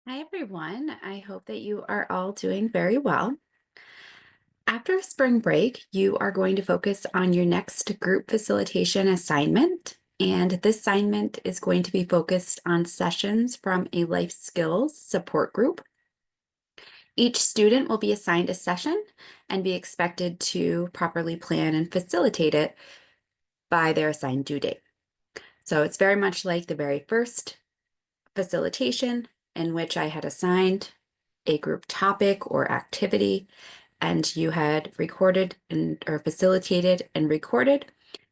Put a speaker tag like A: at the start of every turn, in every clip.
A: Hi, everyone. I hope that you are all doing very well. After spring break, you are going to focus on your next group facilitation assignment. And this assignment is going to be focused on sessions from a life skills support group. Each student will be assigned a session and be expected to properly plan and facilitate it by their assigned due date. So it's very much like the very first facilitation in which I had assigned a group topic or activity, and you had recorded or facilitated and recorded,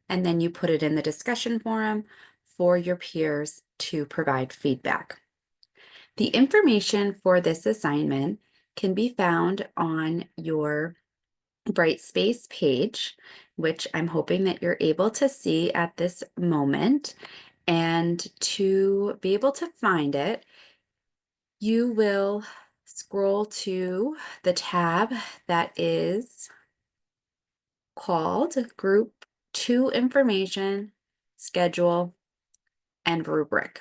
A: and then you put it in the discussion forum for your peers to provide feedback. The information for this assignment can be found on your Brightspace page, which I'm hoping that you're able to see at this moment. And to be able to find it, you will scroll to the tab that is called Group 2 Information, Schedule, and Rubric.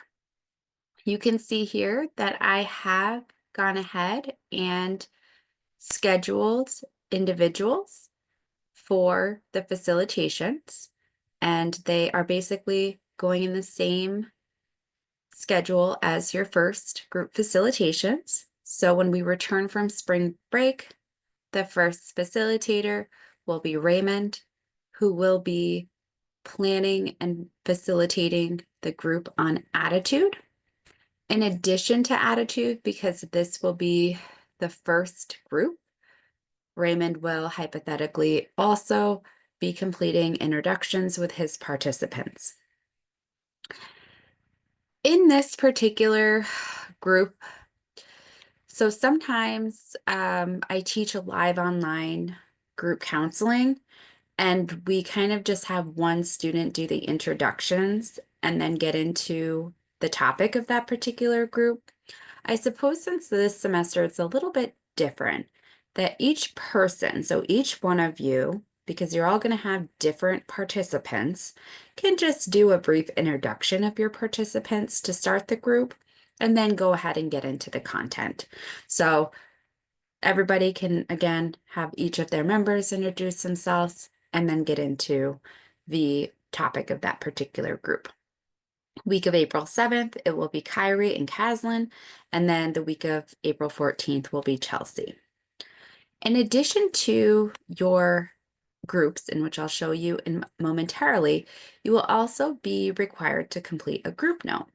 A: You can see here that I have gone ahead and scheduled individuals for the facilitations, and they are basically going in the same schedule as your first group facilitations. So when we return from spring break, the first facilitator will be Raymond, who will be planning and facilitating the group on attitude. In addition to attitude, because this will be the first group, Raymond will hypothetically also be completing introductions with his participants. In this particular group, so sometimes I teach a live online group counseling, and we kind of just have one student do the introductions and then get into the topic of that particular group. I suppose since this semester it's a little bit different, that each person, so each one of you, because you're all going to have different participants, can just do a brief introduction of your participants to start the group and then go ahead and get into the content. So everybody can, again, have each of their members introduce themselves and then get into the topic of that particular group. Week of April 7th, it will be Kyrie and Caslin, and then the week of April 14th will be Chelsea. In addition to your groups, in which I'll show you momentarily, you will also be required to complete a group note.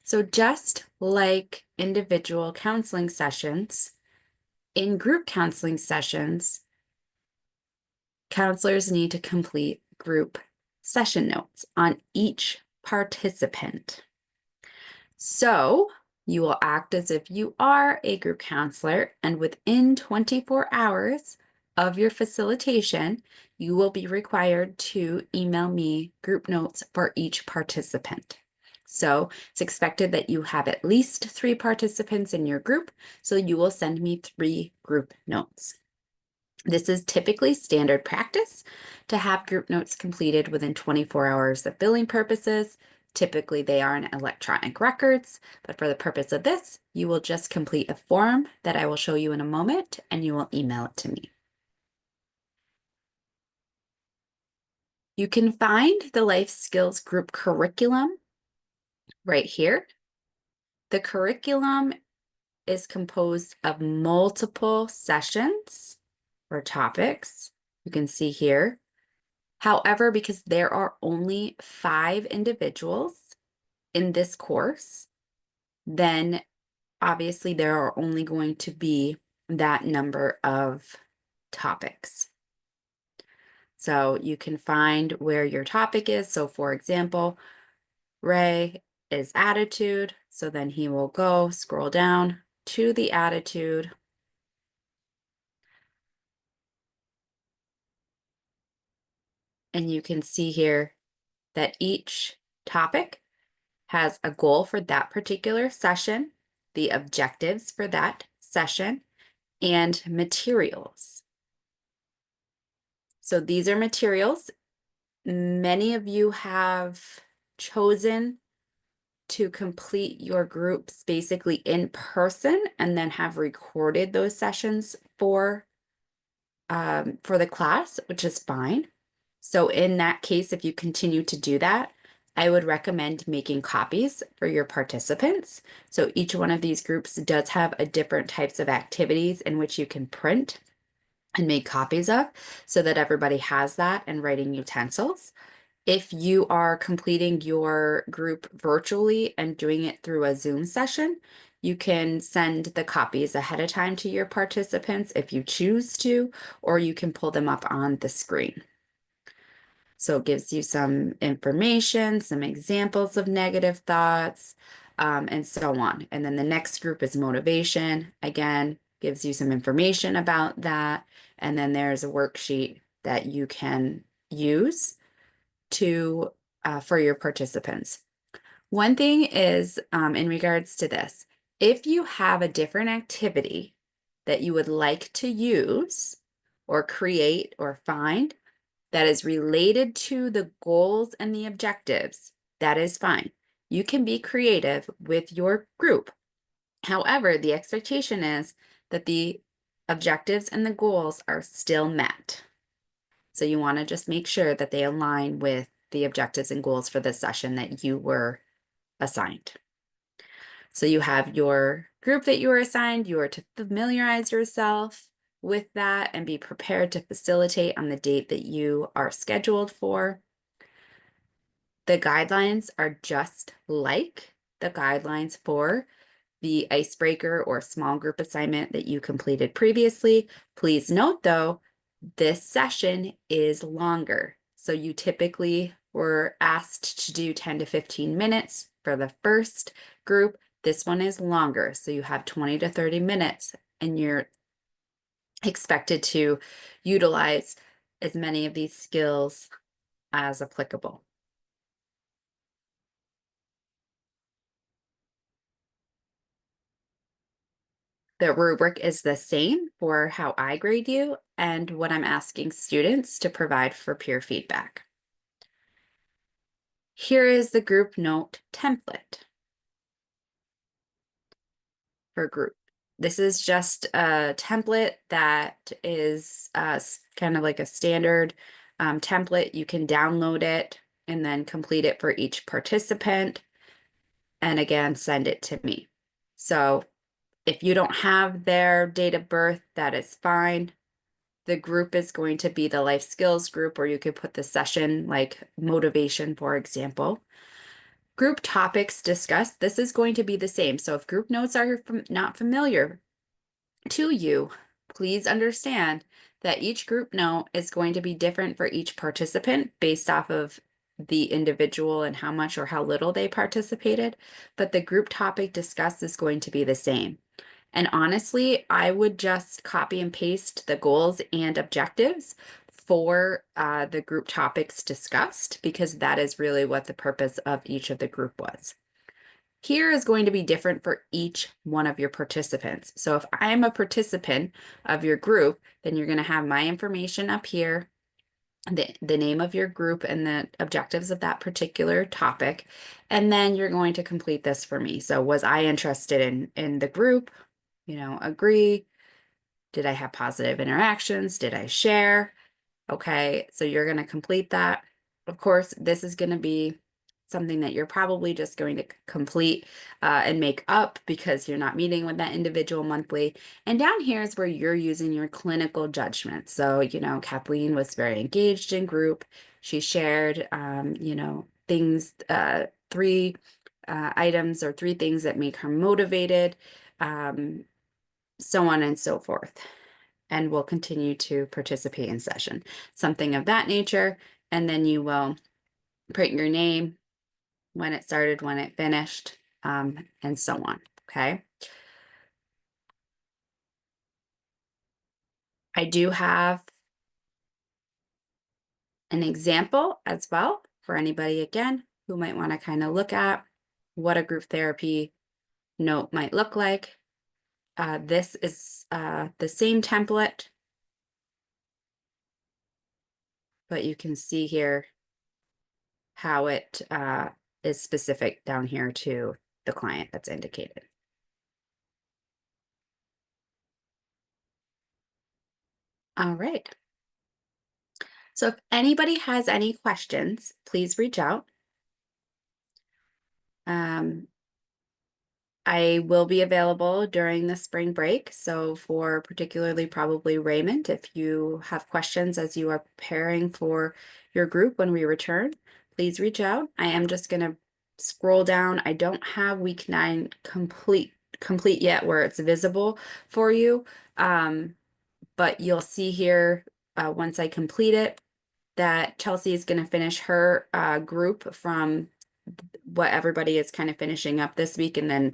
A: So just like individual counseling sessions, in group counseling sessions, counselors need to complete group session notes on each participant. So you will act as if you are a group counselor, and within 24 hours of your facilitation, you will be required to email me group notes for each participant. So it's expected that you have at least 3 participants in your group, so you will send me 3 group notes. This is typically standard practice to have group notes completed within 24 hours of billing purposes. Typically, they are in electronic records, but for the purpose of this, you will just complete a form that I will show you in a moment, and you will email it to me. You can find the Life Skills Group curriculum right here. The curriculum is composed of multiple sessions or topics. You can see here. However, because there are only 5 individuals in this course, then obviously there are only going to be that number of topics. So you can find where your topic is. So for example, Ray is attitude. So then he will go scroll down to the attitude. And you can see here that each topic has a goal for that particular session, the objectives for that session, and materials. So these are materials. Many of you have chosen to complete your groups basically in person and then have recorded those sessions for the class, which is fine. So in that case, if you continue to do that, I would recommend making copies for your participants. So each one of these groups does have a different types of activities in which you can print and make copies of so that everybody has that and writing utensils. If you are completing your group virtually and doing it through a Zoom session, you can send the copies ahead of time to your participants if you choose to, or you can pull them up on the screen. So it gives you some information, some examples of negative thoughts, and so on. And then the next group is motivation. Again, gives you some information about that. And then there's a worksheet that you can use to for your participants. One thing is in regards to this, if you have a different activity that you would like to use or create or find that is related to the goals and the objectives, that is fine. You can be creative with your group. However, the expectation is that the objectives and the goals are still met. So you want to just make sure that they align with the objectives and goals for the session that you were assigned. So you have your group that you were assigned, you are to familiarize yourself with that and be prepared to facilitate on the date that you are scheduled for. The guidelines are just like the guidelines for the icebreaker or small group assignment that you completed previously. Please note though, this session is longer. So you typically were asked to do 10 to 15 minutes for the first group. This one is longer. So you have 20 to 30 minutes and you're expected to utilize as many of these skills as applicable. The rubric is the same for how I grade you and what I'm asking students to provide for peer feedback. Here is the group note template for group. This is just a template that is kind of like a standard template. You can download it and then complete it for each participant. And again, send it to me. So if you don't have their date of birth, that is fine. The group is going to be the life skills group, or you could put the session like motivation, for example. Group topics discussed, this is going to be the same. So if group notes are not familiar to you, please understand that each group note is going to be different for each participant based off of the individual and how much or how little they participated, but the group topic discussed is going to be the same. And honestly, I would just copy and paste the goals and objectives for the group topics discussed, because that is really what the purpose of each of the group was. Here is going to be different for each one of your participants. So if I'm a participant of your group, then you're going to have my information up here, the name of your group and the objectives of that particular topic. And then you're going to complete this for me. So was I interested in the group? You know, agree. Did I have positive interactions? Did I share? Okay, so you're going to complete that. Of course, this is going to be something that you're probably just going to complete and make up because you're not meeting with that individual monthly. And down here is where you're using your clinical judgment. So, you know, Kathleen was very engaged in group. She shared, you know, things, three items or three things that make her motivated, so on and so forth. And will continue to participate in session, something of that nature. And then you will print your name, when it started, when it finished, and so on, okay? I do have an example as well for anybody, again, who might want to kind of look at what a group therapy note might look like. This is the same template, but you can see here how it is specific down here to the client that's indicated. All right. So if anybody has any questions, please reach out. Um, I will be available during the spring break. So for particularly probably Raymond, if you have questions as you are preparing for your group when we return, please reach out. I am just going to scroll down. I don't have week 9 complete yet where it's visible for you. But you'll see here once I complete it that Chelsea is going to finish her group from what everybody is kind of finishing up this week, and then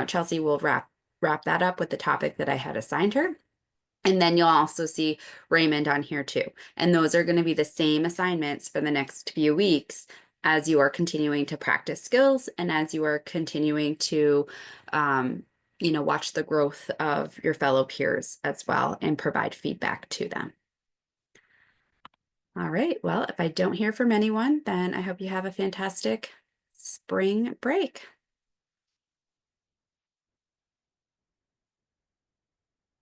A: Chelsea will wrap that up with the topic that I had assigned her. And then you'll also see Raymond on here too. And those are going to be the same assignments for the next few weeks as you are continuing to practice skills and as you are continuing to watch the growth of your fellow peers as well and provide feedback to them. All right. Well, if I don't hear from anyone, then I hope you have a fantastic spring break.